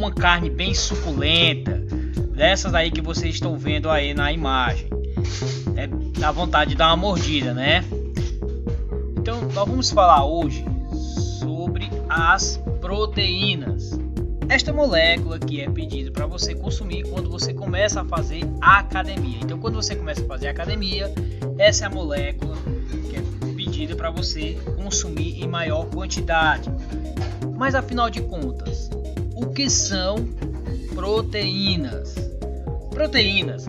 uma carne bem suculenta, dessas aí que vocês estão vendo aí na imagem. Dá vontade de dar uma mordida, né? Então nós vamos falar hoje sobre as proteínas. Esta molécula que é pedida para você consumir quando você começa a fazer academia. Então quando você começa a fazer academia, essa é a molécula que é pedida para você consumir em maior quantidade. Mas afinal de contas, o que são proteínas? Proteínas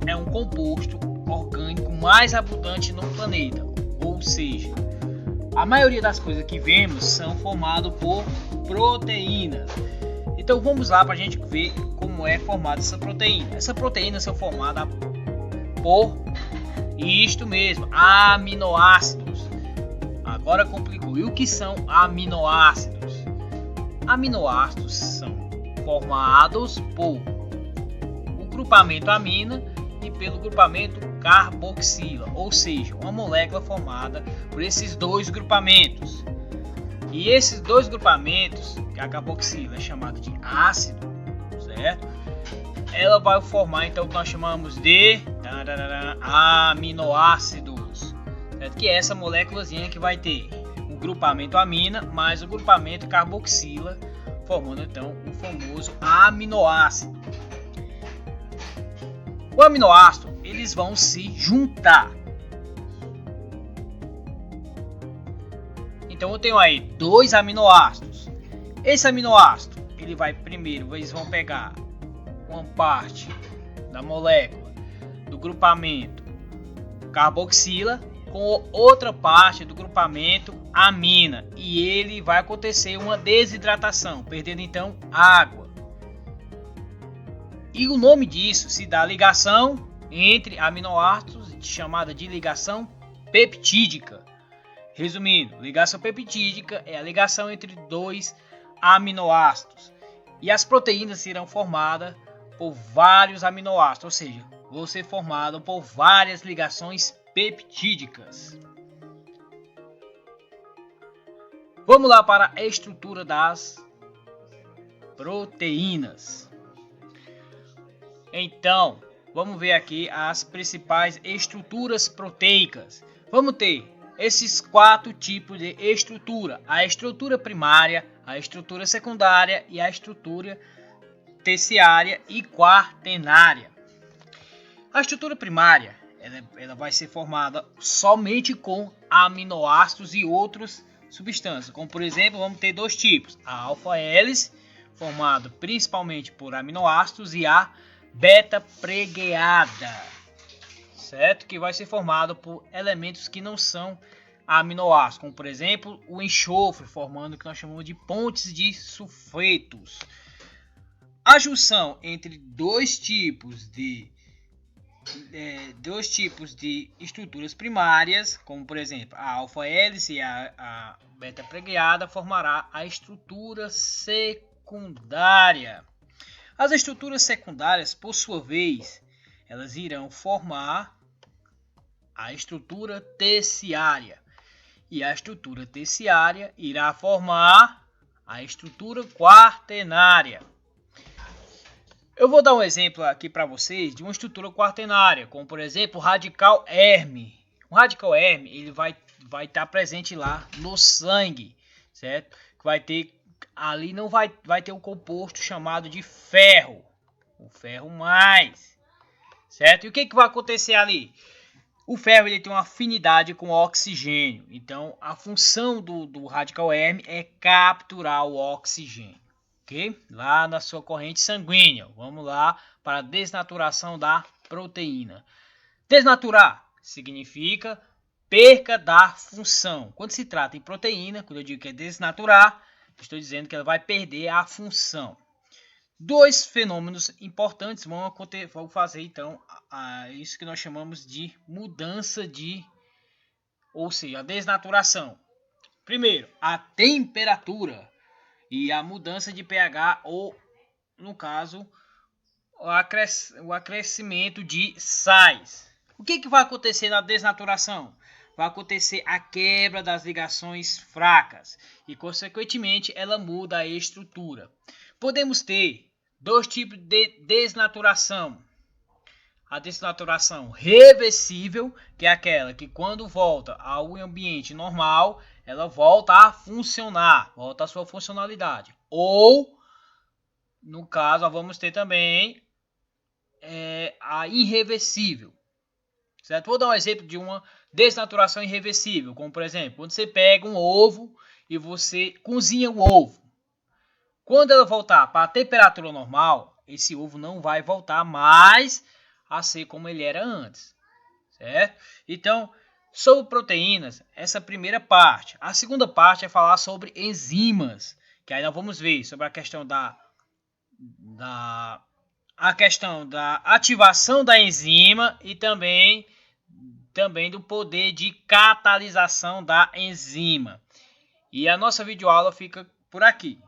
é um composto orgânico mais abundante no planeta, ou seja, a maioria das coisas que vemos são formadas por proteínas. Então vamos lá para a gente ver como é formada essa proteína. Essa proteína são formadas por isto mesmo, aminoácidos. Agora complicou. E o que são aminoácidos? Aminoácidos são formados por o grupamento amina e pelo grupamento carboxila, ou seja, uma molécula formada por esses dois grupamentos. E esses dois grupamentos, que a carboxila é chamada de ácido, certo? Ela vai formar então o que nós chamamos de aminoácidos, certo? Que é essa moléculazinha que vai ter o grupamento amina mais o grupamento carboxila, formando então o famoso aminoácido. O aminoácido, eles vão se juntar. Então eu tenho aí dois aminoácidos. Esse aminoácido, ele vai primeiro, eles vão pegar uma parte da molécula do grupamento carboxila com outra parte do grupamento amina, e ele vai acontecer uma desidratação, perdendo então água. E o nome disso se dá ligação entre aminoácidos, chamada de ligação peptídica. Resumindo, ligação peptídica é a ligação entre dois aminoácidos. E as proteínas serão formadas por vários aminoácidos, ou seja, vão ser formadas por várias ligações peptídicas. Vamos lá para a estrutura das proteínas. Então, vamos ver aqui as principais estruturas proteicas. Vamos ter esses quatro tipos de estrutura: a estrutura primária, a estrutura secundária e a estrutura terciária e quaternária. A estrutura primária ela vai ser formada somente com aminoácidos e outras substâncias, como por exemplo, vamos ter dois tipos: a alfa-hélice, formado principalmente por aminoácidos, e a beta-pregueada, certo? Que vai ser formado por elementos que não são aminoácidos, como por exemplo o enxofre, formando o que nós chamamos de pontes de sulfetos. A junção entre dois tipos de estruturas primárias, como por exemplo a alfa-hélice e a beta-pregueada, formará a estrutura secundária. As estruturas secundárias, por sua vez, elas irão formar a estrutura terciária. E a estrutura terciária irá formar a estrutura quaternária. Eu vou dar um exemplo aqui para vocês de uma estrutura quaternária, como por exemplo o radical Heme. O radical Heme ele vai estar presente lá no sangue, certo? Vai ter ali não vai ter um composto chamado de ferro, o ferro mais, certo? E o que vai acontecer ali? O ferro ele tem uma afinidade com o oxigênio, então a função do radical Heme é capturar o oxigênio, ok? Lá na sua corrente sanguínea. Vamos lá para a desnaturação da proteína. Desnaturar significa perca da função. Quando se trata em proteína, quando eu digo que é desnaturar, estou dizendo que ela vai perder a função. Dois fenômenos importantes vão fazer então isso que nós chamamos de mudança ou seja, a desnaturação. Primeiro, a temperatura e a mudança de pH, ou no caso, o acrescimento de sais. O que vai acontecer na desnaturação? Vai acontecer a quebra das ligações fracas e, consequentemente, ela muda a estrutura. Podemos ter dois tipos de desnaturação. A desnaturação reversível, que é aquela que quando volta ao ambiente normal, ela volta a funcionar, volta à sua funcionalidade. Ou, no caso, vamos ter também a irreversível. Certo? Vou dar um exemplo de uma desnaturação irreversível, como por exemplo, quando você pega um ovo e você cozinha o ovo. Quando ela voltar para a temperatura normal, esse ovo não vai voltar mais a ser como ele era antes, certo? Então, sobre proteínas, essa primeira parte. A segunda parte é falar sobre enzimas, que aí nós vamos ver sobre a questão da ativação da enzima e também do poder de catalisação da enzima. E a nossa videoaula fica por aqui.